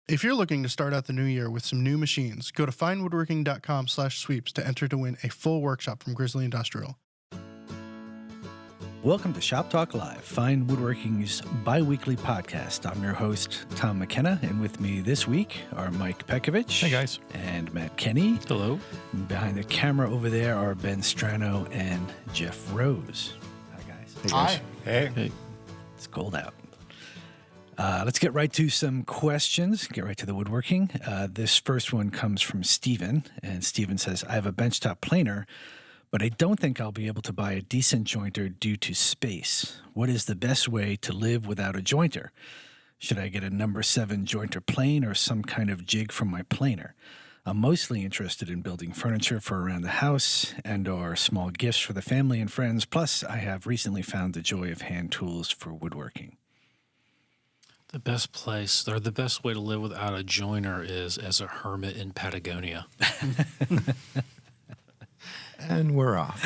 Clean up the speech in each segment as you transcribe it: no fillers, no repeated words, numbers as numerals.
If you're looking to start out the new year with some new machines, go to finewoodworking.com/sweeps to enter to win a full workshop from Grizzly Industrial. Welcome to Shop Talk Live, Fine Woodworking's bi-weekly podcast. I'm your host, Tom McKenna, and with me this week are Mike Pekovich. Hey, guys. And Matt Kenny. Hello. Behind the camera over there are Ben Strano and Jeff Rose. Hi, guys. Hey, guys. Hi. Hey. It's cold out. Let's get right to some questions, get right to the woodworking. This first one comes from Steven, and Steven says, I have a benchtop planer, but I don't think I'll be able to buy a decent jointer due to space. What is the best way to live without a jointer? Should I get a number 7 jointer plane or some kind of jig from my planer? I'm mostly interested in building furniture for around the house and or small gifts for the family and friends. Plus, I have recently found the joy of hand tools for woodworking. The best place, or the best way to live without a joiner is as a hermit in Patagonia. And we're off.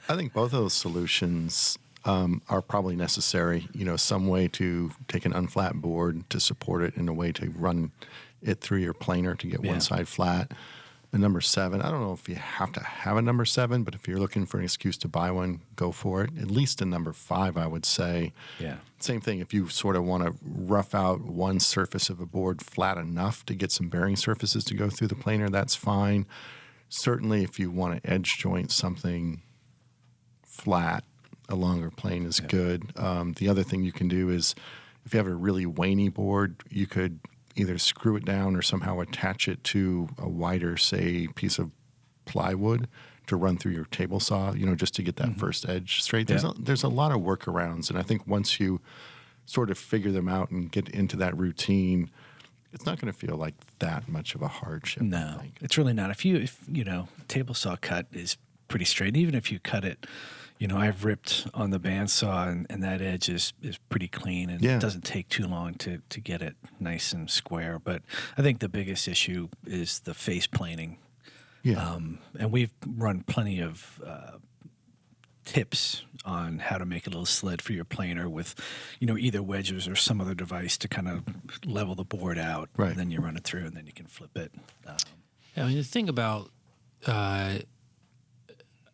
I think both of those solutions are probably necessary. You know, some way to take an unflat board to support it and a way to run it through your planer to get one side flat. A number 7, I don't know if you have to have a number 7, but if you're looking for an excuse to buy one, go for it. At least a number 5, I would say. Yeah. Same thing, if you sort of want to rough out one surface of a board flat enough to get some bearing surfaces to go through the planer, that's fine. Certainly, if you want to edge joint something flat, a longer plane is good. The other thing you can do is, if you have a really waney board, you could either screw it down or somehow attach it to a wider, say, piece of plywood to run through your table saw, you know, just to get that first edge straight. There's a lot of workarounds, and I think once you sort of figure them out and get into that routine, it's not going to feel like that much of a hardship. No, it's really not. If you know, table saw cut is pretty straight. Even if you cut it, you know, I've ripped on the bandsaw and that edge is pretty clean, and it doesn't take too long to get it nice and square. But I think the biggest issue is the face planing. Yeah. And we've run plenty of tips on how to make a little sled for your planer with, you know, either wedges or some other device to kind of level the board out. Right. And then you run it through, and then you can flip it. I mean, the thing about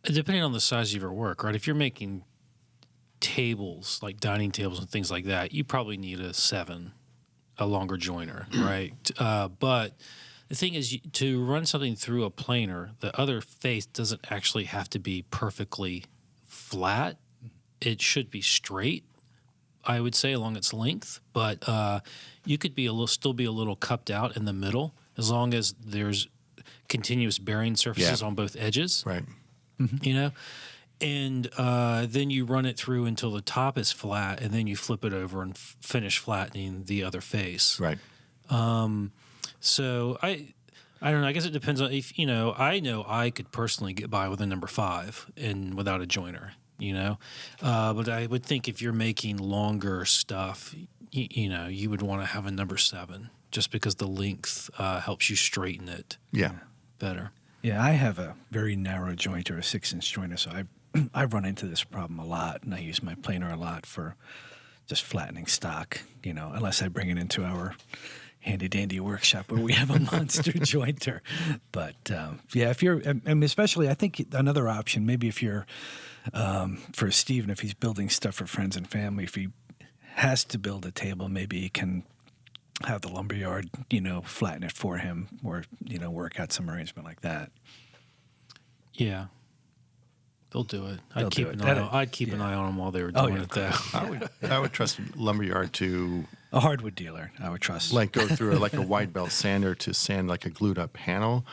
depending on the size of your work, right? If you're making tables, like dining tables and things like that, you probably need a 7, a longer joiner, right? But the thing is, to run something through a planer, the other face doesn't actually have to be perfectly flat. It should be straight, I would say, along its length. But you could still be a little cupped out in the middle, as long as there's continuous bearing surfaces on both edges. Right. You know, and then you run it through until the top is flat, and then you flip it over and finish flattening the other face. Right. So I don't know. I guess it depends on if, you know I could personally get by with a number 5 and without a joiner. You know, but I would think if you're making longer stuff, you know, you would want to have a number 7 just because the length helps you straighten it. Better. Yeah, I have a very narrow jointer, a 6-inch jointer, so I've run into this problem a lot, and I use my planer a lot for just flattening stock, you know, unless I bring it into our handy-dandy workshop where we have a monster jointer. But, if you're, and especially, I think another option, maybe if you're, for Steven, if he's building stuff for friends and family, if he has to build a table, maybe he can have the lumberyard, you know, flatten it for him, or, you know, work out some arrangement like that. Yeah. They'll do it. I'd keep an eye on them while they were doing it, though. I would trust lumberyard to... A hardwood dealer, I would trust. Like go through like a wide belt sander to sand like a glued up panel.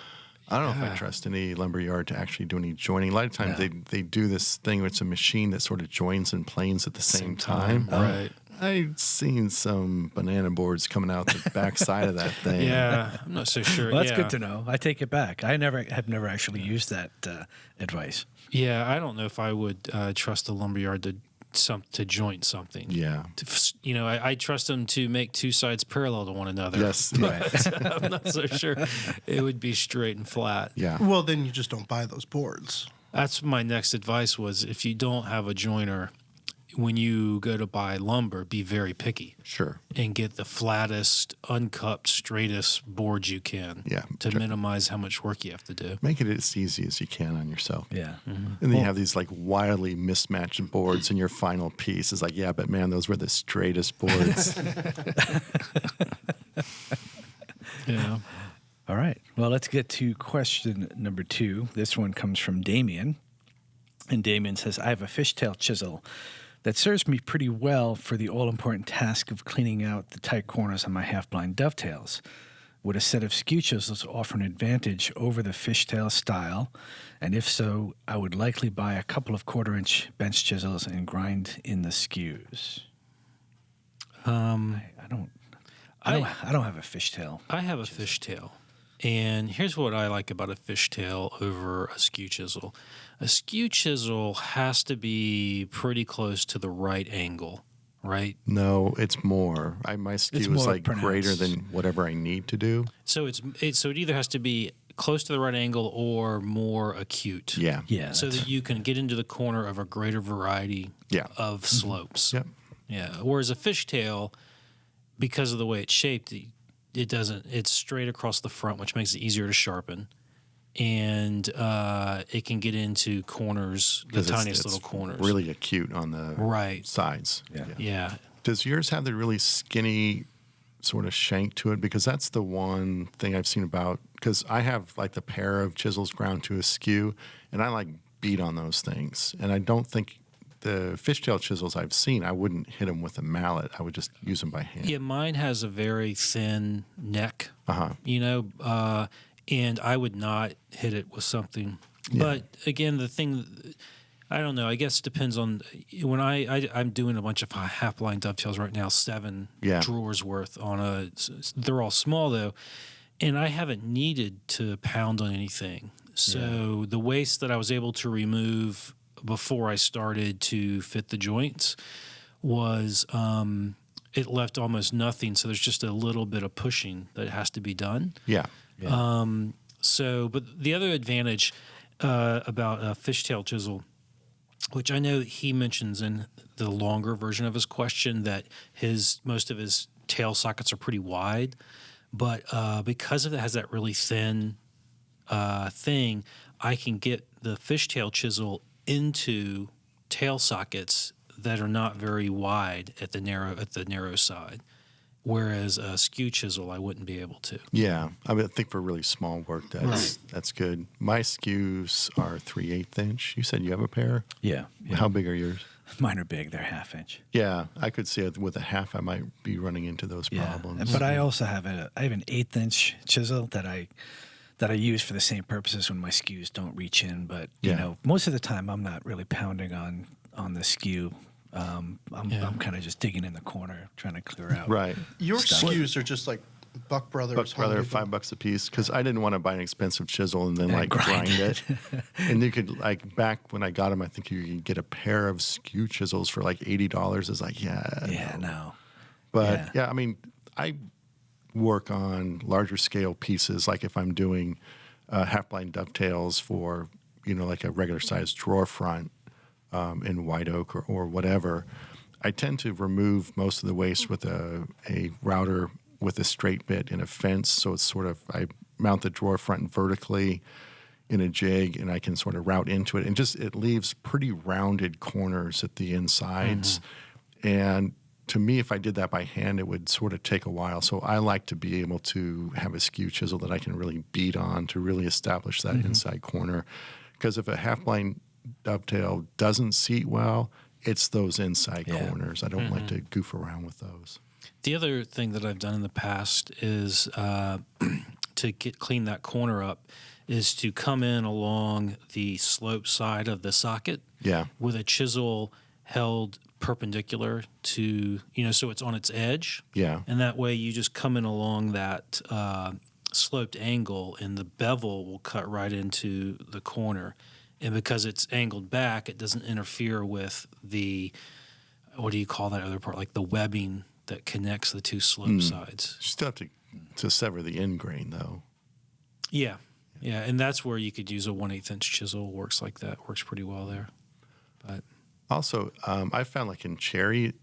I don't know if I trust any lumberyard to actually do any joining. A lot of times they do this thing where it's a machine that sort of joins and planes at the same time. Right. I've seen some banana boards coming out the back side of that thing. Yeah, I'm not so sure. Well, that's good to know. I take it back. I have never actually used that advice. Yeah, I don't know if I would trust a lumberyard to joint something. Yeah. You know, I trust them to make two sides parallel to one another. Yes. But I'm not so sure it would be straight and flat. Yeah. Well, then you just don't buy those boards. That's my next advice was if you don't have a joiner, when you go to buy lumber, be very picky Sure. and get the flattest, uncupped, straightest boards you can. Yeah. To minimize how much work you have to do. Make it as easy as you can on yourself. Yeah. And then you have these like wildly mismatched boards, and your final piece is like, yeah, but man, those were the straightest boards. Yeah. All right. Well, let's get to question number 2. This one comes from Damien. And Damien says, I have a fishtail chisel that serves me pretty well for the all-important task of cleaning out the tight corners on my half-blind dovetails. Would a set of skew chisels offer an advantage over the fishtail style? And if so, I would likely buy a couple of 1/4-inch bench chisels and grind in the skews. I don't have a fishtail. I have a fishtail. And here's what I like about a fishtail over a skew chisel. A skew chisel has to be pretty close to the right angle, right? No, it's more. My skew is more like pronounced. greater than whatever I need to do. So it either has to be close to the right angle or more acute. Yeah. Yeah. So that you can get into the corner of a greater variety Yeah. of slopes. Yep. Yeah. Whereas a fishtail, because of the way it's shaped, it's straight across the front, which makes it easier to sharpen. And it can get into corners, the 'Cause tiniest it's little corners. really acute on the Right. sides. Yeah. Yeah. Does yours have the really skinny sort of shank to it? Because that's the one thing I've seen about, because I have like the pair of chisels ground to a skew, and I like beat on those things. And I don't think the fishtail chisels I've seen, I wouldn't hit them with a mallet. I would just use them by hand. Yeah, mine has a very thin neck, Uh-huh. And I would not hit it with something. But again, the thing, I don't know, I guess it depends on, when I'm doing a bunch of half-blind dovetails right now, 7 Yeah. drawers worth they're all small though, and I haven't needed to pound on anything. So the waste that I was able to remove before I started to fit the joints was it left almost nothing. So there's just a little bit of pushing that has to be done. Yeah. But the other advantage about a fishtail chisel, which I know he mentions in the longer version of his question, that most of his tail sockets are pretty wide, but because it has that really thin thing, I can get the fishtail chisel into tail sockets that are not very wide at the narrow side, whereas a skew chisel I wouldn't be able to. Yeah. I think for really small work, that's good. My skews are 3/8 inch. You said you have a pair? Yeah. How big are yours? Mine are big. They're 1/2 inch. Yeah, I could see it with a half. I might be running into those problems. But I also have an 1/8 inch chisel that I use for the same purposes when my skews don't reach in. But you know, most of the time I'm not really pounding on the skew. I'm kind of just digging in the corner, trying to clear out. Right. Your Stuff. skews are just like Buck Brothers. Buck Home Brother, Depot. $5 a piece, because I didn't want to buy an expensive chisel and then And like grind grind it. And you could back when I got them, I think you could get a pair of skew chisels for like $80. It's like, No. But I mean, I work on larger scale pieces. Like if I'm doing half-blind dovetails for, like a regular sized drawer front in white oak or whatever, I tend to remove most of the waste with a router with a straight bit in a fence. So it's sort of, I mount the drawer front vertically in a jig, and I can sort of route into it. And it leaves pretty rounded corners at the insides. Mm-hmm. And to me, if I did that by hand, it would sort of take a while. So I like to be able to have a skew chisel that I can really beat on to really establish that inside corner. Because if a half-blind dovetail doesn't seat well, it's those inside corners. I don't like to goof around with those. The other thing that I've done in the past is to clean that corner up is to come in along the slope side of the socket with a chisel held perpendicular to, so it's on its edge. Yeah. And that way you just come in along that sloped angle, and the bevel will cut right into the corner. And because it's angled back, it doesn't interfere with the, what do you call that other part, like the webbing that connects the two slope sides. You still have to sever the end grain, though. Yeah, and that's where you could use a 1/8 inch chisel. Works like that. Works pretty well there. But Also, I found like in cherry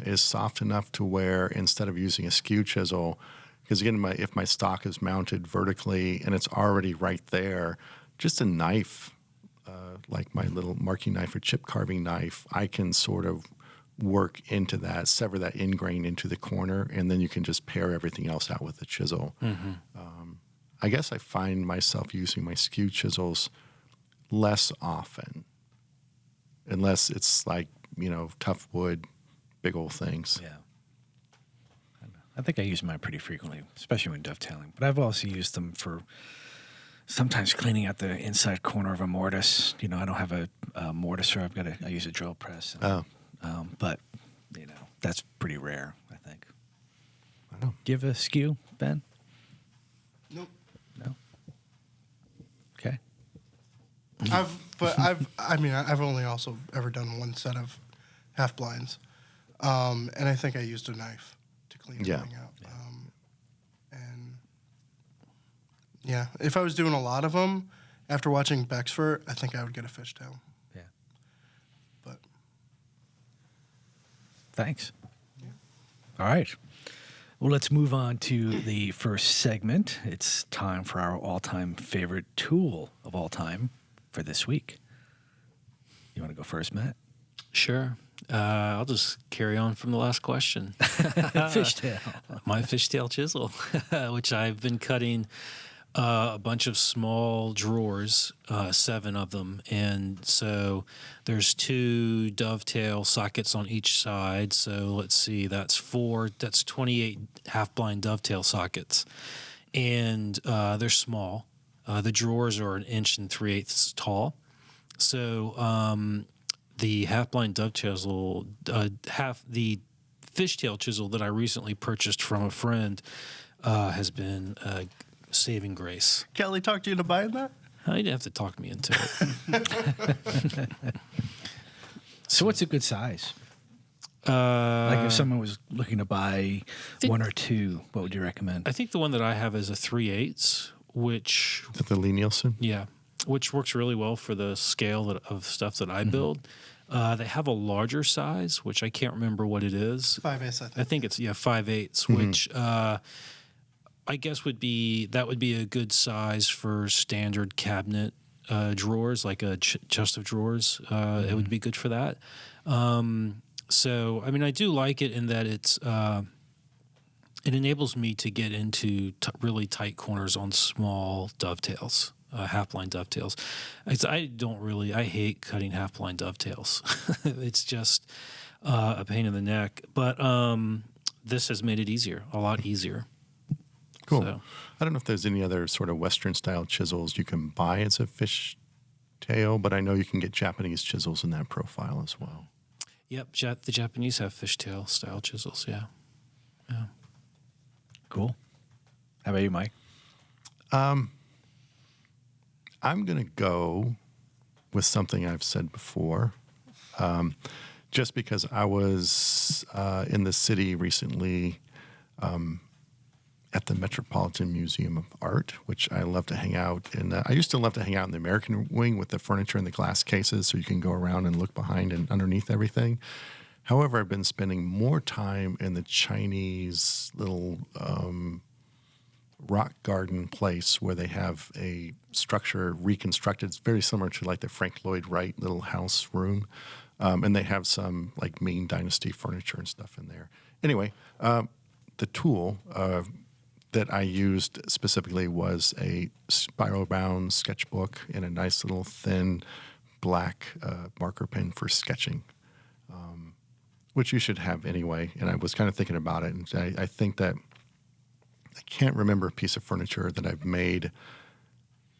is soft enough to where instead of using a skew chisel, because again, if my stock is mounted vertically and it's already right there, just a knife, like my little marking knife or chip carving knife, I can sort of work into that, sever that end grain into the corner, and then you can just pare everything else out with the chisel. I guess I find myself using my skew chisels less often, unless it's like, tough wood, big old things. Yeah. I think I use mine pretty frequently, especially when dovetailing. But I've also used them for sometimes cleaning out the inside corner of a mortise. I don't have a mortiser. I use a drill press. But that's pretty rare, I think. I know. Do you have a skew, Ben? Nope. No. Okay. I've only also ever done one set of half blinds, and I think I used a knife to clean everything out. If I was doing a lot of them, after watching Bexford, I think I would get a fishtail. Yeah. But thanks. Yeah. All right. Well, let's move on to the first segment. It's time for our all-time favorite tool of all time for this week. You want to go first, Matt? Sure. I'll just carry on from the last question. Fishtail. My fishtail chisel, which I've been cutting a bunch of small drawers, 7 of them. And so there's 2 dovetail sockets on each side. So let's see, that's 28 half-blind dovetail sockets. And they're small. The drawers are 1 3/8 inches tall. So the half-blind dovetail the fishtail chisel that I recently purchased from a friend has been saving grace. Kelly talked you into buying that? I didn't have to talk me into it. So what's a good size? Like if someone was looking to buy 1 or 2, what would you recommend? I think the one that I have is a 3/8, which... Is that the Lee Nielsen? Yeah, which works really well for the scale of stuff that I build. They have a larger size, which I can't remember what it is. 5/8, I think. I think it's 5/8, which I guess would be a good size for standard cabinet drawers, like a chest of drawers. It would be good for that. So I do like it in that it enables me to get into really tight corners on small dovetails. Half-blind dovetails. I hate cutting half-blind dovetails. It's just a pain in the neck. But this has made it easier, a lot easier. Cool. So. I don't know if there's any other sort of Western-style chisels you can buy as a fishtail, but I know you can get Japanese chisels in that profile as well. Yep, the Japanese have fishtail-style chisels, yeah. Cool. How about you, Mike? I'm going to go with something I've said before. Just because I was in the city recently at the Metropolitan Museum of Art, which I love to hang out in. I used to love to hang out in the American wing with the furniture and the glass cases so you can go around and look behind and underneath everything. However, I've been spending more time in the Chinese little rock garden place where they have a structure reconstructed. It's very similar to like the Frank Lloyd Wright little house room. And they have some like Ming Dynasty furniture and stuff in there. Anyway, the tool that I used specifically was a spiral-bound sketchbook and a nice little thin black marker pen for sketching, which you should have anyway. And I was kind of thinking about it, and I think that I can't remember a piece of furniture that I've made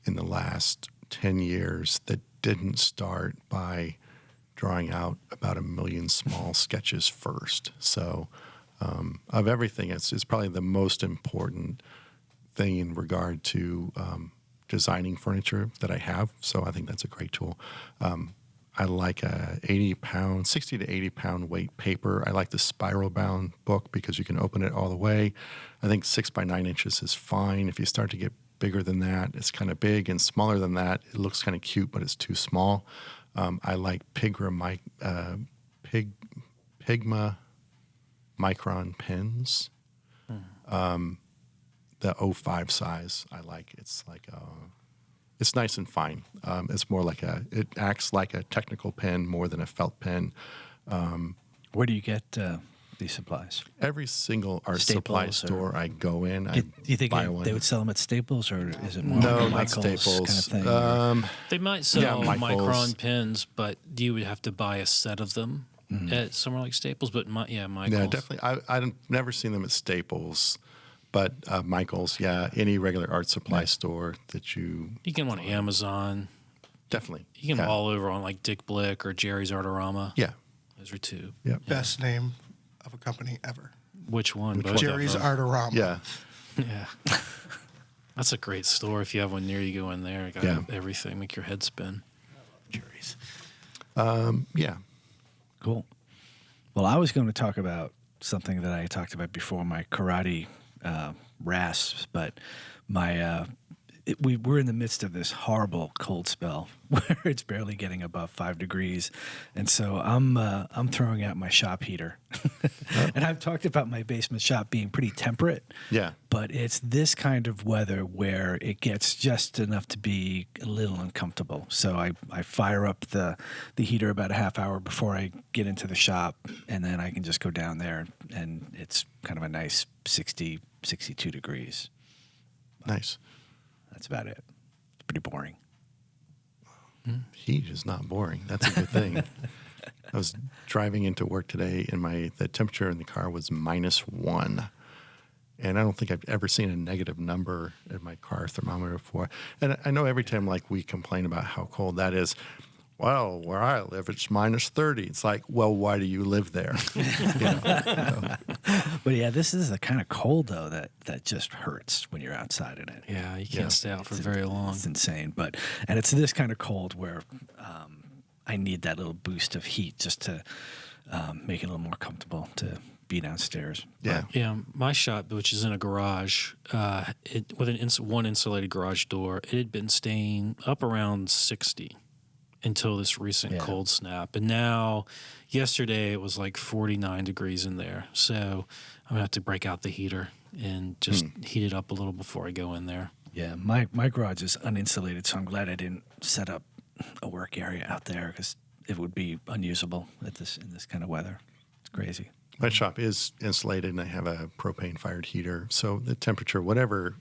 in the last 10 years that didn't start by drawing out about 1 million small sketches first. So of everything, it's probably the most important thing in regard to designing furniture that I have. So I think that's a great tool. I like a 60 to 80 pound weight paper. I like the spiral bound book because you can open it all the way. I think 6 by 9 inches is fine. If you start to get bigger than that, it's kind of big, and smaller than that, it looks kind of cute, but it's too small. I like Pigma micron pens. The 05 size I like. It's like it's nice and fine. It's more like it acts like a technical pen more than a felt pen. Where do you get these supplies? Every single art supply Staples store I go in, Do I you think buy one. they would sell them at Staples, or is it more No, like a not Michael's Staples. kind of thing? They might sell Michael's. micron pens, but you would have to buy a set of them at somewhere like Staples. But Michael's. Yeah, definitely. I've never seen them at Staples, but Michael's, any regular art supply store that you You can get them on Amazon. definitely. You can get them all over on like Dick Blick or Jerry's Artorama. Yeah. Those are two. Yeah. Best name of a company ever. Which one? Both of Jerry's them. Artorama. Yeah. Yeah. That's a great store. If you have one near you, go in there. Got Yeah. everything. Make your head spin. Jerry's. Yeah. Cool. Well, I was going to talk about something that I talked about before, my karate rasps, but we're in the midst of this horrible cold spell where it's barely getting above 5 degrees, and so I'm throwing out my shop heater. And I've talked about my basement shop being pretty temperate. Yeah. But it's this kind of weather where it gets just enough to be a little uncomfortable. So I fire up the heater about a half hour before I get into the shop, and then I can just go down there, and it's kind of a nice 60, 62 degrees. Nice. That's about it. It's pretty boring. Heat is not boring. That's a good thing. I was driving into work today, and the temperature in the car was -1. And I don't think I've ever seen a negative number in my car thermometer before. And I know every time we complain about how cold that is, well, where I live, it's -30. It's like, well, why do you live there? But yeah, this is the kind of cold, though, that just hurts when you're outside in it. Yeah, you can't stay out for very long. It's insane. And it's this kind of cold where I need that little boost of heat just to make it a little more comfortable to be downstairs. Yeah. Yeah, my shop, which is in a garage, with one insulated garage door, it had been staying up around 60 until this recent cold snap. And now, yesterday, it was like 49 degrees in there. So I'm going to have to break out the heater and just heat it up a little before I go in there. Yeah, my garage is uninsulated, so I'm glad I didn't set up a work area out there because it would be unusable in this kind of weather. It's crazy. My shop is insulated, and I have a propane-fired heater. So the temperature, whatever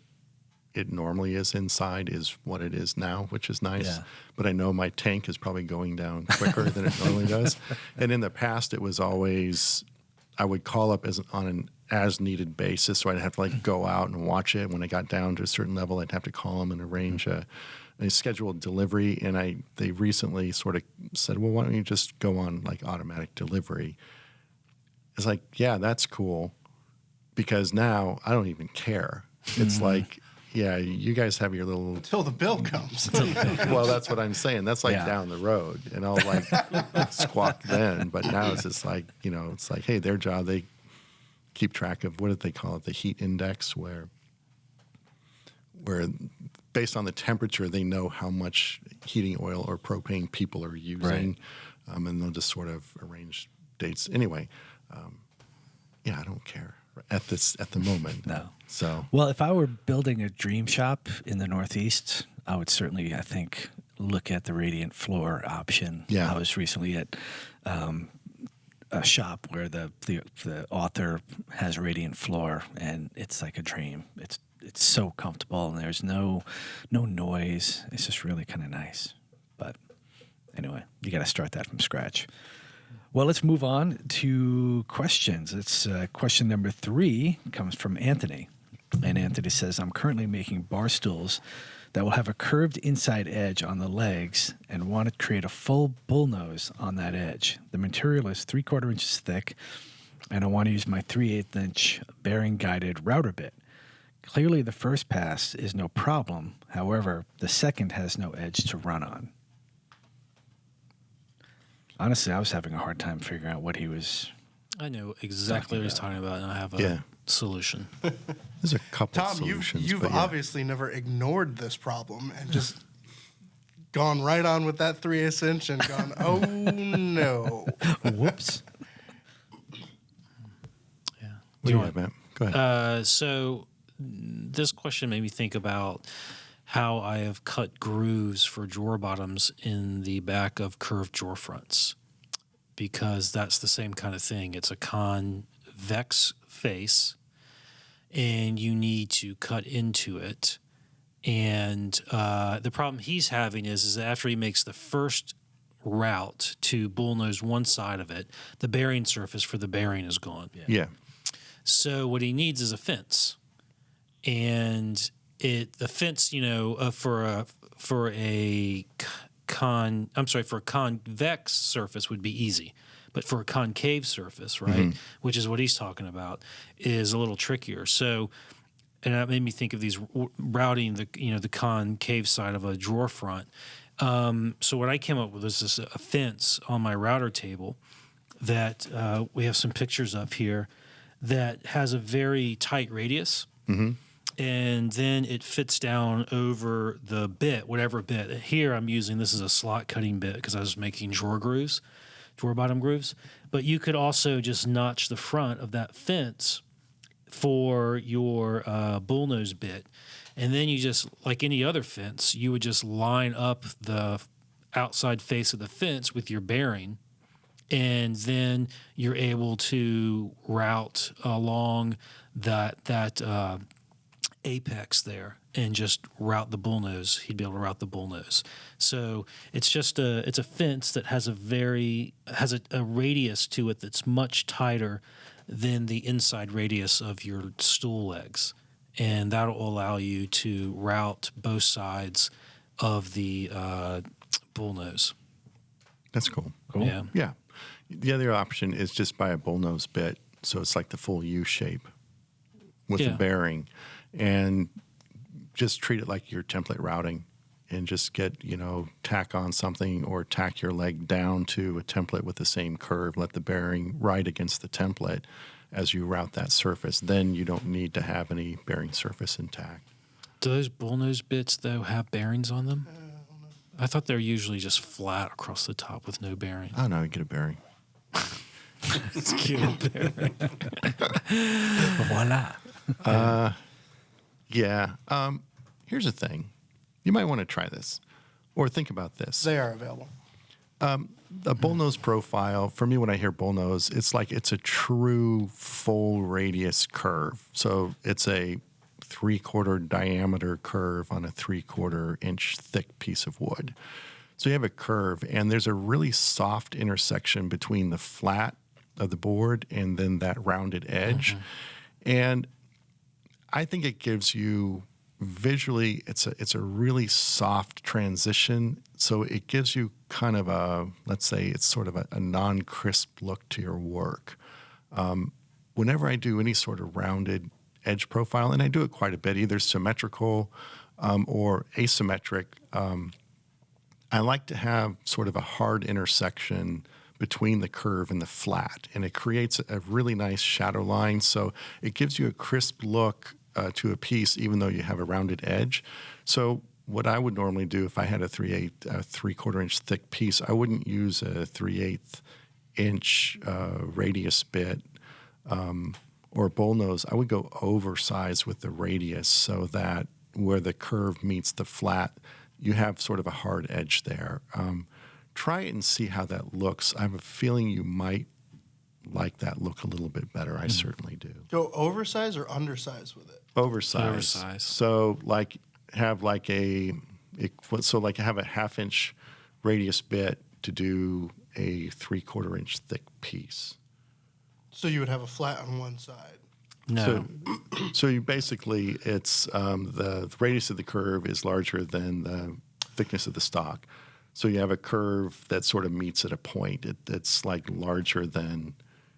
it normally is inside, is what it is now, which is nice. Yeah. But I know my tank is probably going down quicker than it normally does. And in the past, it was always, I would call up on an as-needed basis, so I'd have to go out and watch it. When I got down to a certain level, I'd have to call them and arrange a scheduled delivery. And they recently sort of said, well, why don't you just go on automatic delivery? It's like, yeah, that's cool, because now I don't even care. It's like, yeah, you guys have your little... Until the bill comes. Well, that's what I'm saying. That's down the road, and I'll squawk then. But now it's just it's like, hey, their job, they keep track of, what do they call it, the heat index, where based on the temperature, they know how much heating oil or propane people are using, and they'll just sort of arrange dates. Anyway, I don't care at the moment. No. So, well, if I were building a dream shop in the Northeast, I would certainly, I think, look at the radiant floor option. Yeah. I was recently at a shop where the author has radiant floor, and it's like a dream. It's so comfortable, and there's no noise. It's just really kind of nice. But anyway, you got to start that from scratch. Well, let's move on to questions. It's question number 3 comes from Anthony. And Anthony says, I'm currently making bar stools that will have a curved inside edge on the legs and want to create a full bullnose on that edge. The material is 3/4 inches thick, and I want to use my 3/8 inch bearing guided router bit. Clearly, the first pass is no problem. However, the second has no edge to run on. Honestly, I was having a hard time figuring out what he was... I know exactly what he's talking about, and I have a solution. There's a couple Tom, solutions. you've but yeah. obviously never ignored this problem and just gone right on with that 3/8 inch and gone, oh no. Whoops. Yeah. What do you have, Matt? Go ahead. So this question made me think about how I have cut grooves for drawer bottoms in the back of curved drawer fronts, because that's the same kind of thing. It's a convex face, and you need to cut into it. And the problem he's having is that after he makes the first route to bullnose one side of it, the bearing surface for the bearing is gone. Yeah. So what he needs is a fence, and the fence, for a convex surface would be easy, but for a concave surface, right, which is what he's talking about, is a little trickier. So, and that made me think of these routing the concave side of a drawer front. So what I came up with is a fence on my router table that we have some pictures of here, that has a very tight radius, and then it fits down over the bit, whatever bit. Here I'm using, this is a slot cutting bit because I was making drawer bottom grooves. But you could also just notch the front of that fence for your bullnose bit, and then you just, like any other fence, you would just line up the outside face of the fence with your bearing, and then you're able to route along that apex there and just route the bullnose. He'd be able to route the bullnose. So it's just it's a fence that has a radius to it that's much tighter than the inside radius of your stool legs, and that'll allow you to route both sides of the bullnose. That's cool. Yeah. Yeah. The other option is just buy a bullnose bit, so it's like the full U shape with the bearing, and just treat it like your template routing, and just get, tack on something or tack your leg down to a template with the same curve. Let the bearing ride against the template as you route that surface. Then you don't need to have any bearing surface intact. Do those bullnose bits, though, have bearings on them? I thought they're usually just flat across the top with no bearing. I don't know, you get a bearing. It's cute. Voila. Yeah. Here's the thing. You might want to try this or think about this. They are available. A bullnose profile, for me, when I hear bullnose, it's like it's a true full radius curve. So it's a 3/4 diameter curve on a 3/4 inch thick piece of wood. So you have a curve, and there's a really soft intersection between the flat of the board and then that rounded edge. And I think it gives you visually, it's a really soft transition. So it gives you kind of a, let's say it's sort of a non-crisp look to your work. Whenever I do any sort of rounded edge profile, and I do it quite a bit, either symmetrical or asymmetric, I like to have sort of a hard intersection between the curve and the flat, and it creates a really nice shadow line. So it gives you a crisp look to a piece, even though you have a rounded edge. So what I would normally do if I had a 3/4 inch thick piece, I wouldn't use a 3/8 inch radius bit or bullnose. I would go oversized with the radius so that where the curve meets the flat, you have sort of a hard edge there. Try it and see how that looks. I have a feeling you might like that look a little bit better. I certainly do. Go oversized or undersized with it? Oversized. So have a 1/2 inch radius bit to do a 3/4 inch thick piece. So you would have a flat on one side. No. So you basically, it's the radius of the curve is larger than the thickness of the stock. So you have a curve that sort of meets at a point. It's like larger than,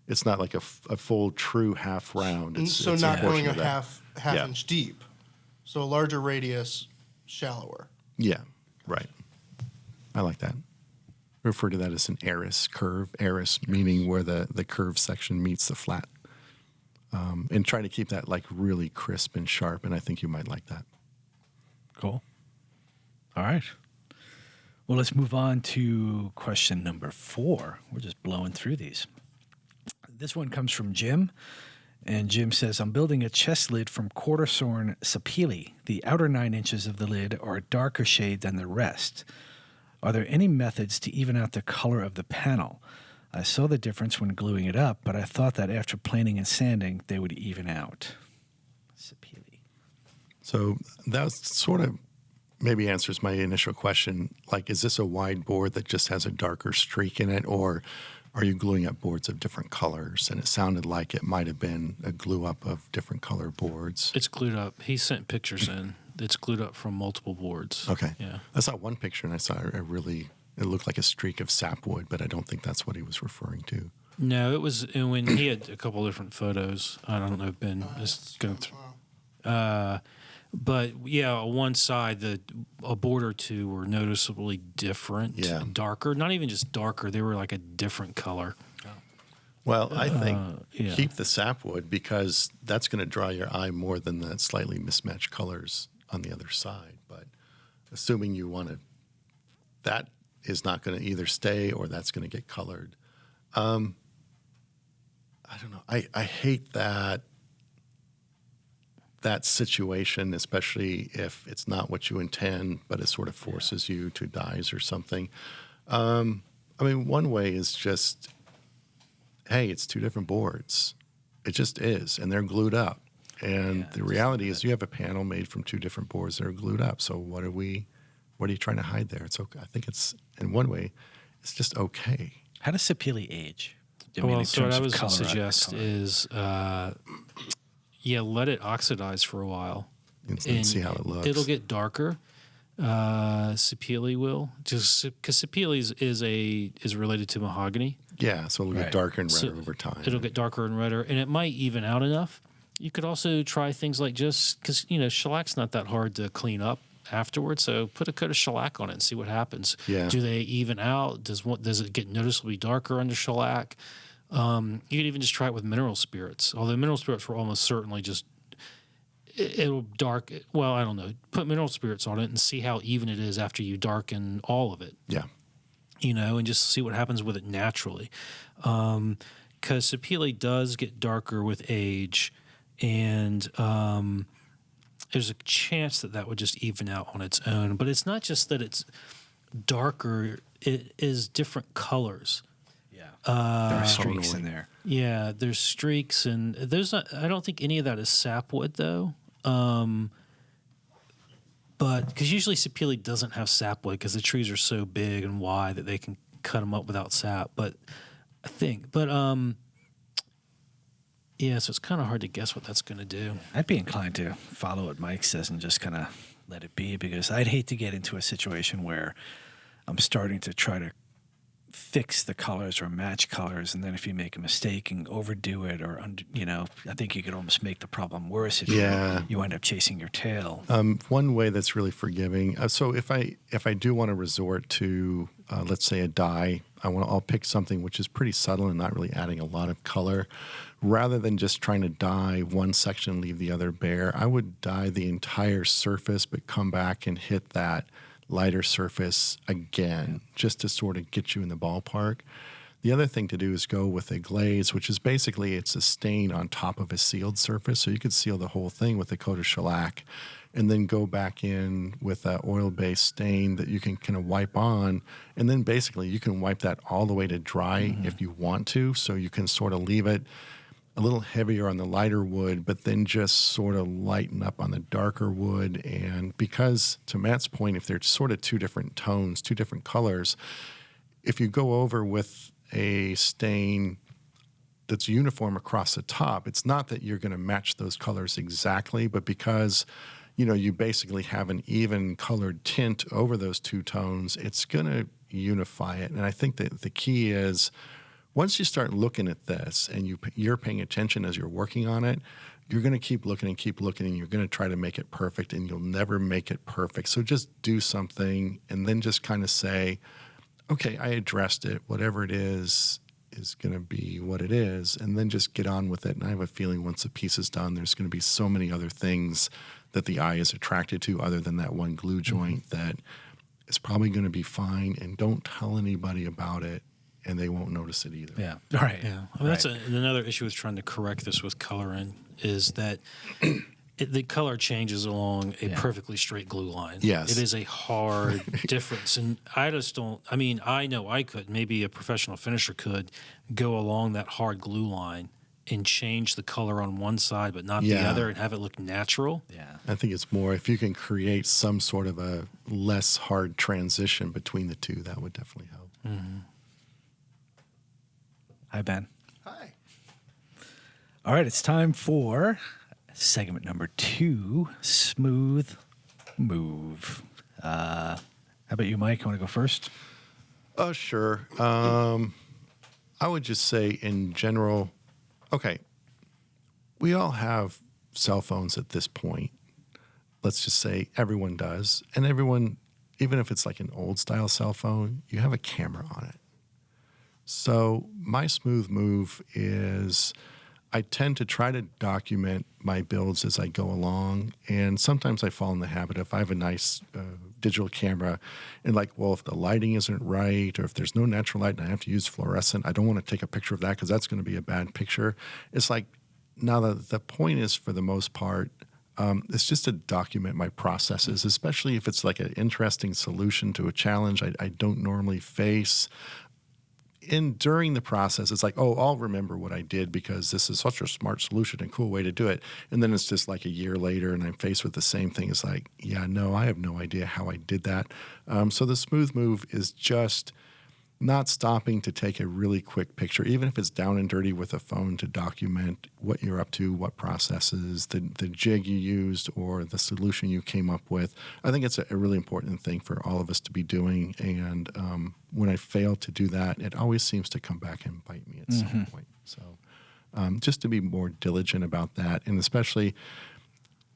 it's not like a full true half round. It's So not a going portion a of that. half Yeah. inch deep. So a larger radius, shallower. Yeah, right. I like that. Refer to that as an eris curve. Eris meaning where the curved section meets the flat. And try to keep that like really crisp and sharp, and I think you might like that. Cool. All right. Well, let's move on to question number 4. We're just blowing through these. This one comes from Jim. And Jim says, I'm building a chest lid from quarter sawn sapele. The outer 9 inches of the lid are a darker shade than the rest. Are there any methods to even out the color of the panel? I saw the difference when gluing it up, but I thought that after planing and sanding, they would even out. Sapele. So that sort of maybe answers my initial question. Like, is this a wide board that just has a darker streak in it, or are you gluing up boards of different colors? And it sounded like it might have been a glue up of different color boards. It's glued up. He sent pictures in. It's glued up from multiple boards. Okay. Yeah. I saw one picture and I saw it looked like a streak of sapwood, but I don't think that's what he was referring to. No, it was when he had a couple different photos. I don't know if Ben is going to. But yeah, on one side, a board or two were noticeably different, darker. Not even just darker; they were like a different color. Well, I think yeah. keep the sapwood because that's going to draw your eye more than the slightly mismatched colors on the other side. But assuming you want to, that is not going to either stay or that's going to get colored. I don't know. I hate that situation, especially if it's not what you intend, but it sort of forces you to dyes or something. I mean, one way is just, hey, it's 2 different boards. It just is, and they're glued up. And the reality is you have a panel made from 2 different boards that are glued up. So what are you trying to hide there? It's okay. I think it's, in one way, it's just okay. How does sapele age? Well, so what I was going to suggest is, let it oxidize for a while. And see how it looks. It'll get darker. Sapele will, just because sapele is related to mahogany. Yeah, so it'll get darker and redder over time. It'll get darker and redder, and it might even out enough. You could also try things like just because shellac's not that hard to clean up afterwards. So put a coat of shellac on it and see what happens. Yeah. Do they even out? Does it get noticeably darker under shellac? You could even just try it with mineral spirits. Although mineral spirits will almost certainly just it'll dark. Well, I don't know. Put mineral spirits on it and see how even it is after you darken all of it. Yeah. And just see what happens with it naturally. Because sapele does get darker with age, and there's a chance that would just even out on its own. But it's not just that it's darker; it is different colors. There are streaks in there. Yeah, there's streaks, and I don't think any of that is sapwood though. But because usually sapele doesn't have sapwood because the trees are so big and wide that they can cut them up without sap. So it's kind of hard to guess what that's going to do. I'd be inclined to follow what Mike says and just kind of let it be, because I'd hate to get into a situation where I'm starting to try to fix the colors or match colors, and then if you make a mistake and overdo it, or I think you could almost make the problem worse if you end up chasing your tail. One way that's really forgiving. So if I do want to resort to let's say a dye, I'll pick something which is pretty subtle and not really adding a lot of color. Rather than just trying to dye one section and leave the other bare, I would dye the entire surface, but come back and hit that lighter surface again, just to sort of get you in the ballpark. The other thing to do is go with a glaze, which is basically it's a stain on top of a sealed surface. So you could seal the whole thing with a coat of shellac, and then go back in with an oil-based stain that you can kind of wipe on. And then basically you can wipe that all the way to dry if you want to. So you can sort of leave it a little heavier on the lighter wood, but then just sort of lighten up on the darker wood. And because, to Matt's point, if they're sort of 2 different tones, 2 different colors, if you go over with a stain that's uniform across the top, it's not that you're going to match those colors exactly, but because you basically have an even colored tint over those 2 tones, it's going to unify it. And I think that the key is, once you start looking at this and you're paying attention as you're working on it, you're going to keep looking, and you're going to try to make it perfect, and you'll never make it perfect. So just do something and then just kind of say, okay, I addressed it. Whatever it is going to be what it is, and then just get on with it. And I have a feeling once the piece is done, there's going to be so many other things that the eye is attracted to other than that one glue joint that it's probably going to be fine, and don't tell anybody about it, and they won't notice it either. Yeah. Right. Yeah, I mean, that's another issue with trying to correct this with coloring is that the color changes along a perfectly straight glue line. Yes. It is a hard difference. And I just don't, I mean, I know I could, maybe a professional finisher could go along that hard glue line and change the color on one side but not the other and have it look natural. Yeah. I think it's more if you can create some sort of a less hard transition between the two, that would definitely help. Mm-hmm. Hi, Ben. Hi. All right, it's time for segment number 2, Smooth Move. How about you, Mike? You want to go first? Sure. I would just say in general, okay, we all have cell phones at this point. Let's just say everyone does. And everyone, even if it's like an old style cell phone, you have a camera on it. So my smooth move is I tend to try to document my builds as I go along. And sometimes I fall in the habit if I have a nice digital camera and like, well, if the lighting isn't right or if there's no natural light and I have to use fluorescent, I don't want to take a picture of that because that's going to be a bad picture. It's like, now the point is for the most part, it's just to document my processes, especially if it's like an interesting solution to a challenge I don't normally face. And during the process, it's like, oh, I'll remember what I did because this is such a smart solution and cool way to do it. And then it's just like a year later and I'm faced with the same thing. It's like, yeah, no, I have no idea how I did that. So the smooth move is just not stopping to take a really quick picture, even if it's down and dirty with a phone, to document what you're up to, what processes, the jig you used, or the solution you came up with. I think it's a really important thing for all of us to be doing. And when I fail to do that, it always seems to come back and bite me at some point. So just to be more diligent about that. And especially,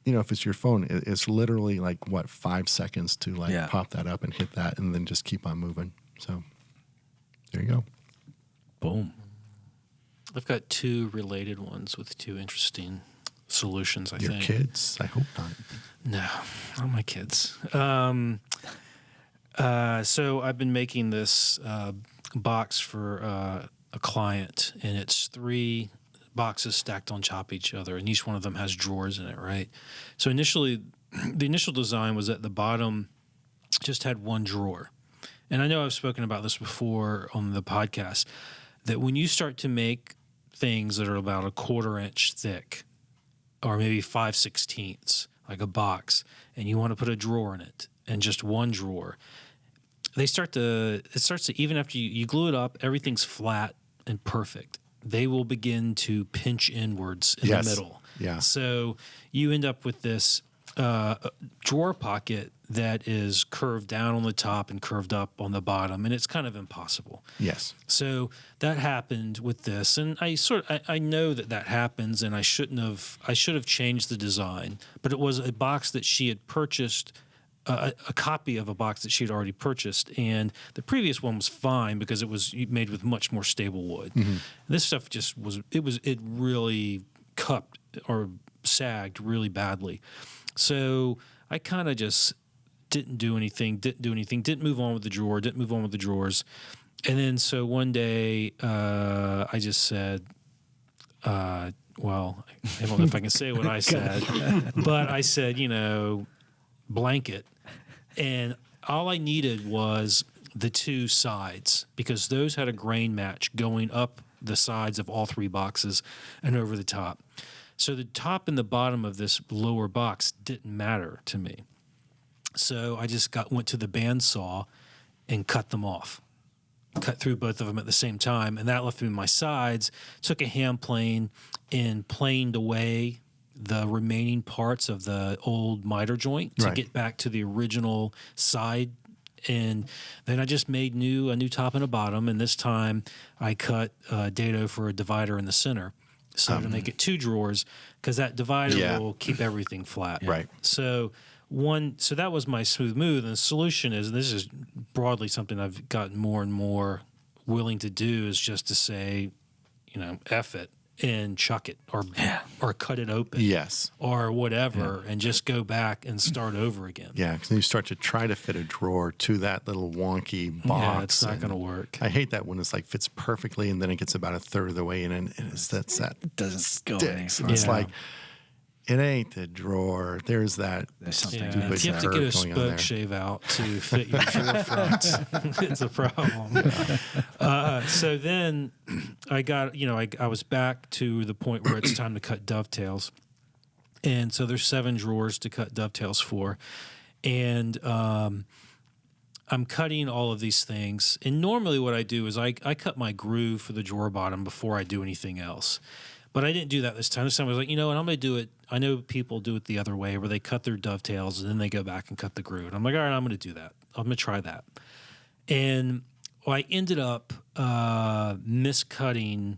you know, if it's your phone, it's literally like, 5 seconds to pop that up and hit that and then just keep on moving. So there you go. Boom. I've got 2 related ones with 2 interesting solutions, I Your think. kids? I hope not. No, not my kids. So I've been making this box for a client, and it's 3 boxes stacked on top of each other, and each one of them has drawers in it, right? So initially, the initial design was that the bottom just had 1 drawer. And I know I've spoken about this before on the podcast, that when you start to make things that are about 1/4 inch thick, or maybe 5/16, like a box, and you want to put a drawer in it, and just 1 drawer, it starts to, even after you glue it up, everything's flat and perfect. They will begin to pinch inwards in the middle. Yeah. So you end up with this drawer pocket that is curved down on the top and curved up on the bottom, and it's kind of impossible. Yes. So that happened with this, and I know that happens, and I should have changed the design, but it was a box that she had purchased, a copy of a box that she had already purchased, and the previous one was fine because it was made with much more stable wood. Mm-hmm. This stuff just it really cupped or sagged really badly. So I kind of just didn't move on with the drawers. And then so one day I just said, well, I don't know if I can say what I said, but I said, blanket. And all I needed was the 2 sides because those had a grain match going up the sides of all 3 boxes and over the top. So the top and the bottom of this lower box didn't matter to me. So I just went to the bandsaw and cut them off. Cut through both of them at the same time, and that left me my sides. Took a hand plane and planed away the remaining parts of the old miter joint to get back to the original side. And then I just made a new top and a bottom, and this time I cut dado for a divider in the center. So to make it 2 drawers, because that divider will keep everything flat. Right. So that was my smooth move, and the solution is, and this is broadly something I've gotten more and more willing to do, is just to say, F it, and chuck it or cut it open. Yes. Or whatever, and just go back and start over again. Yeah, because you start to try to fit a drawer to that little wonky box. Yeah, it's not going to work. I hate that when it's like fits perfectly and then it gets about a third of the way in and that's that It doesn't go any sticks. further. And it's like, it ain't the drawer. There's that. There's something Yeah, But if you have to curve get a going on spoke there. shave out to fit your drawer front, it's a problem. So then I got, I was back to the point where it's time to cut dovetails. And so there's 7 drawers to cut dovetails for. And I'm cutting all of these things. And normally what I do is I cut my groove for the drawer bottom before I do anything else. But I didn't do that this time. This time I was like, and I'm going to do it. I know people do it the other way where they cut their dovetails and then they go back and cut the groove. And I'm like, all right, I'm going to do that. I'm going to try that. And I ended up miscutting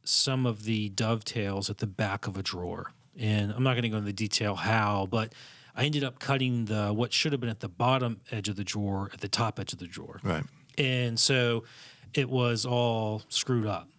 some of the dovetails at the back of a drawer. And I'm not going to go into the detail how, but I ended up cutting what should have been at the bottom edge of the drawer at the top edge of the drawer. Right. And so it was all screwed up.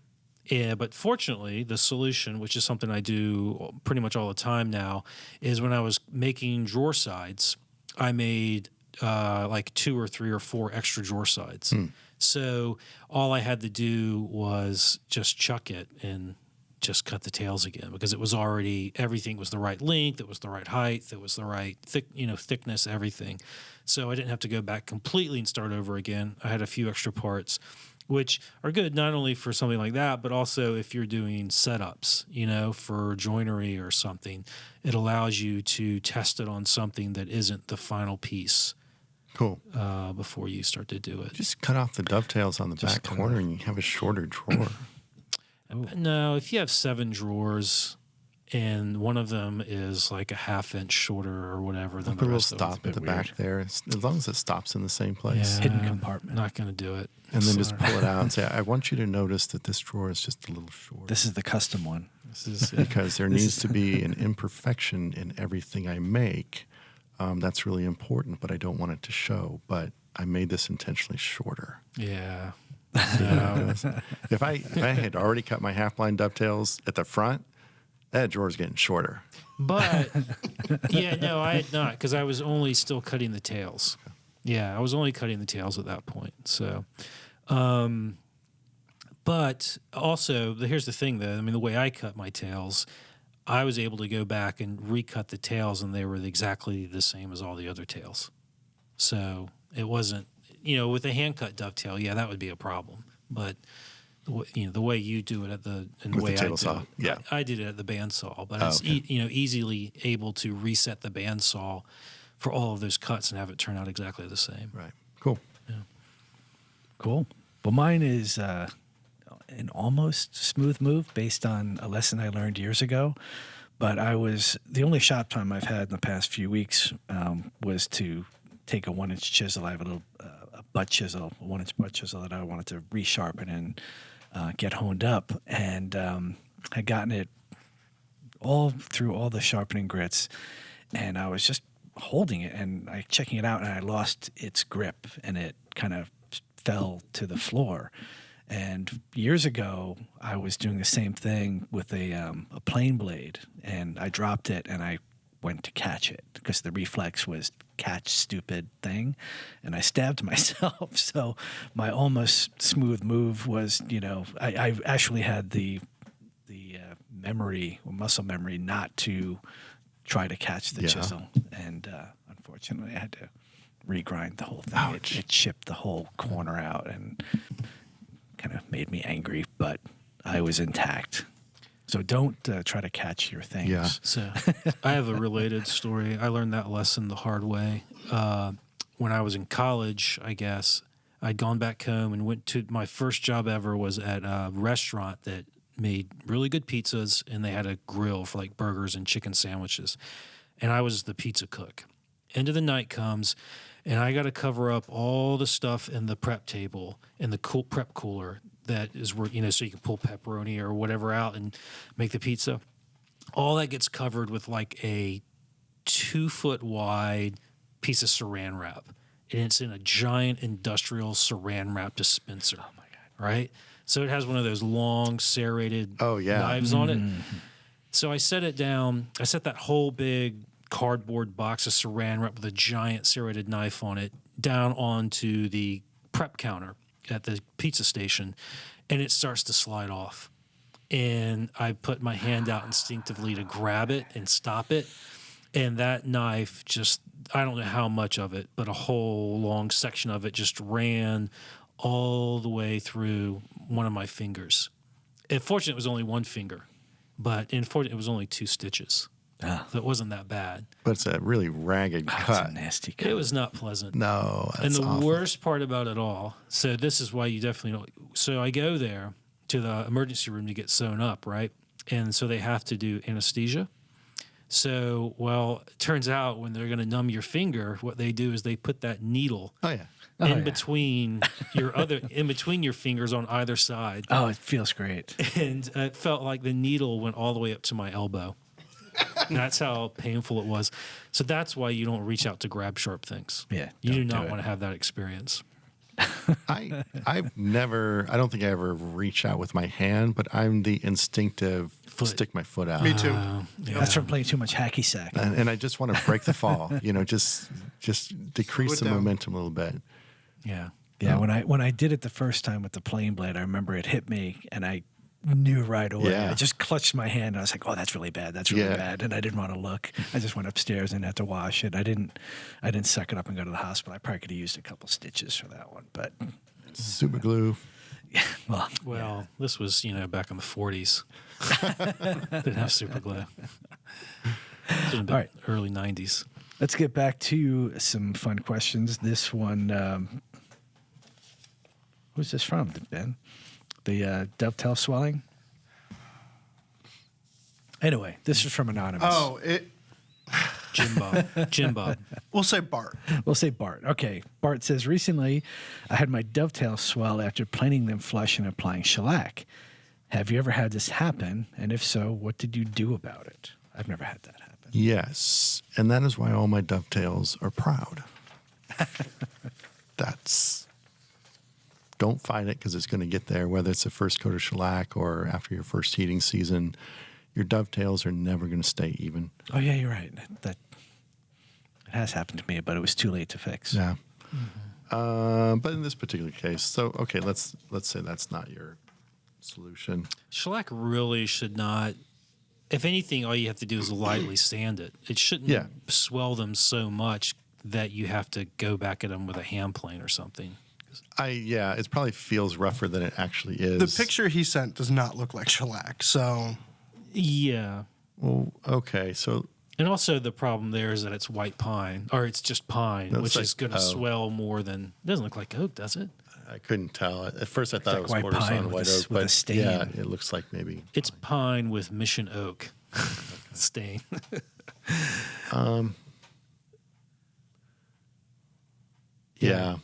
But fortunately, the solution, which is something I do pretty much all the time now, is when I was making drawer sides, I made like 2 or 3 or 4 extra drawer sides. So all I had to do was just chuck it and just cut the tails again because it was already, everything was the right length, it was the right height, it was the right thickness, everything. So I didn't have to go back completely and start over again. I had a few extra parts, which are good not only for something like that, but also if you're doing setups, for joinery or something, it allows you to test it on something that isn't the final piece. Cool. Before you start to do it. Just cut off the dovetails on the back corner and you have a shorter drawer. No, if you have 7 drawers and one of them is like a 1/2 inch shorter or whatever, then Put a the little rest of stop at the back there. As long as it stops in the same place. Yeah, Hidden compartment. Not going to do it. And then just Sorry. pull it out and say, I want you to notice that this drawer is just a little short. This is the custom one. This is Because there needs to be an imperfection in everything I make. That's really important, but I don't want it to show. But I made this intentionally shorter. yeah. No. If I had already cut my half-blind dovetails at the front, that drawer's getting shorter. But yeah, no, I had not because I was only still cutting the tails. Yeah, I was only cutting the tails at that point. So, but also here's the thing though. I mean, the way I cut my tails, I was able to go back and recut the tails, and they were exactly the same as all the other tails. So it wasn't, with a hand cut dovetail, yeah, that would be a problem. But the way you do it the With way the table saw, yeah. I did it at the bandsaw, but Oh, it's okay. easily able to reset the bandsaw for all of those cuts and have it turn out exactly the same. Right. Cool. Cool. Well, mine is an almost smooth move based on a lesson I learned years ago. But the only shop time I've had in the past few weeks was to take a 1-inch chisel. I have a little a butt chisel, a 1-inch butt chisel that I wanted to resharpen and get honed up. And I'd gotten it all through all the sharpening grits. And I was just holding it and checking it out, and I lost its grip, and it kind of fell to the floor. And years ago, I was doing the same thing with a plane blade, and I dropped it, and I went to catch it because the reflex was catch stupid thing, and I stabbed myself. So my almost smooth move was, I actually had the memory or muscle memory not to try to catch the chisel, and unfortunately, I had to regrind the whole thing. It chipped the whole corner out and kind of made me angry, but I was intact. So don't try to catch your things. Yeah. So I have a related story. I learned that lesson the hard way. When I was in college, I guess, I'd gone back home and went to my first job ever was at a restaurant that made really good pizzas, and they had a grill for like burgers and chicken sandwiches. And I was the pizza cook. End of the night comes, and I got to cover up all the stuff in the prep table and the prep cooler that is where, so you can pull pepperoni or whatever out and make the pizza. All that gets covered with like a 2-foot wide piece of saran wrap. And it's in a giant industrial saran wrap dispenser. Oh my God. Right? So it has one of those long serrated Oh, yeah. knives on it. So I set it down. I set that whole big cardboard box of saran wrap with a giant serrated knife on it down onto the prep counter at the pizza station, and it starts to slide off. And I put my hand out instinctively to grab it and stop it. And that knife just, I don't know how much of it, but a whole long section of it just ran all the way through one of my fingers. Fortunately, it was only one finger, but unfortunately, it was only 2 stitches. So it wasn't that bad. But it's a really ragged It's cut. a nasty cut. It was not pleasant. No, And that's the awful. worst part about it all, so this is why you definitely don't. So I go there to the emergency room to get sewn up, right? And so they have to do anesthesia. So, well, it turns out when they're going to numb your finger, what they do is they put that needle Oh, yeah. in between in between your fingers on either side. Oh, it feels great. And it felt like the needle went all the way up to my elbow. That's how painful it was. So that's why you don't reach out to grab sharp things. Yeah, You do don't not do it. want to have that experience. I don't think I ever reach out with my hand, but I'm the instinctive stick my foot out. Me too. That's from playing too much hacky sack. And I just want to break the fall, just decrease Slow the it down. momentum a little bit. Yeah. Yeah, when I did it the first time with the plane blade, I remember it hit me, and I knew right away. Yeah. I just clutched my hand, and I was like, "Oh, that's really bad. That's really Yeah. bad." And I didn't want to look. I just went upstairs and had to wash it. I didn't suck it up and go to the hospital. I probably could have used a couple stitches for that one, but Super glue. Well, this was, back in the 40s. Didn't have super glue. Should have been All right. early 90s. let's get back to some fun questions. This one, who's this from, Ben? The dovetail swelling? Anyway, this is from Anonymous. Oh, Jim Bob. we'll say Bart. We'll say Bart. Okay. Bart says, recently I had my dovetail swell after planing them flush and applying shellac. Have you ever had this happen? And if so, what did you do about it? I've never had that happen. Yes. And that is why all my dovetails are proud. Don't fight it because it's going to get there, whether it's the first coat of shellac or after your first heating season. Your dovetails are never going to stay even. Oh, yeah, you're right. That it has happened to me, but it was too late to fix. Yeah. But in this particular case, so okay, let's say that's not your solution. Shellac really should not. If anything, all you have to do is lightly sand it. It shouldn't swell them so much that you have to go back at them with a hand plane or something. It probably feels rougher than it actually is. The picture he sent does not look like shellac, so Yeah. Well, okay, so And also the problem there is that it's white pine, or it's just pine, Looks which like is going to oak. swell more than. It doesn't look like oak, does it? I couldn't tell. At first, I thought it was like white quarter pine sawn with white a oak, with a but stain. yeah, it looks like maybe. It's pine with mission oak stain. Yeah.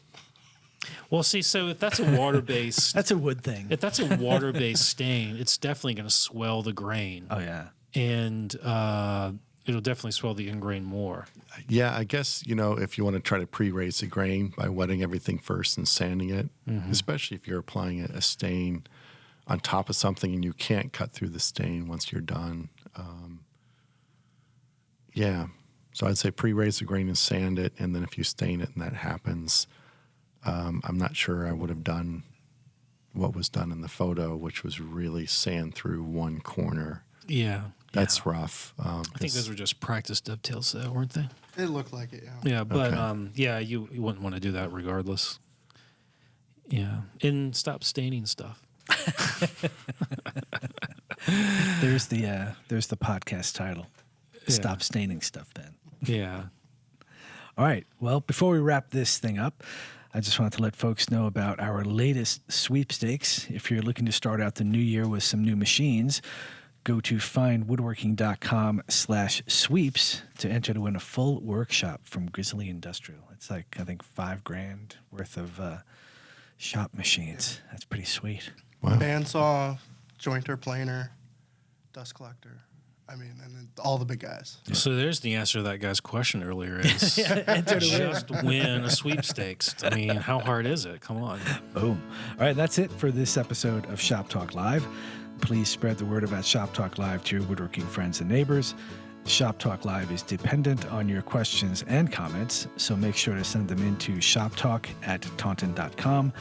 Well, see, so if that's a water-based, That's a wood thing. if that's a water-based stain, it's definitely going to swell the grain, Oh, yeah. and it'll definitely swell the end grain more. Yeah, I guess, if you want to try to pre-raise the grain by wetting everything first and sanding it, especially if you're applying a stain on top of something and you can't cut through the stain once you're done. So I'd say pre-raise the grain and sand it, and then if you stain it and that happens, I'm not sure I would have done what was done in the photo, which was really sand through one corner. Yeah. That's rough. I think those were just practice dovetails, though, weren't they? it looked like it. Yeah. Yeah, but Okay. you wouldn't want to do that regardless. Yeah, and stop staining stuff. There's the podcast title. Stop staining stuff, Ben. Yeah. All right. Well, before we wrap this thing up, I just wanted to let folks know about our latest sweepstakes. If you're looking to start out the new year with some new machines, go to findwoodworking.com/sweeps to enter to win a full workshop from Grizzly Industrial. It's like, I think, $5,000 worth of shop machines. That's pretty sweet. Wow. Bandsaw, jointer, planer, dust collector. I mean, and then all the big guys. So there's the answer to that guy's question earlier is just win a sweepstakes. I mean, how hard is it? Come on. Boom. All right, that's it for this episode of Shop Talk Live. Please spread the word about Shop Talk Live to your woodworking friends and neighbors. Shop Talk Live is dependent on your questions and comments, so make sure to send them into shoptalk@taunton.com.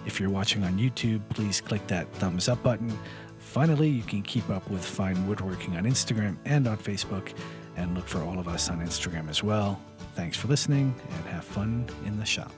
If you're watching on YouTube, please click that thumbs up button. Finally, you can keep up with Fine Woodworking on Instagram and on Facebook, and look for all of us on Instagram as well. Thanks for listening, and have fun in the shop.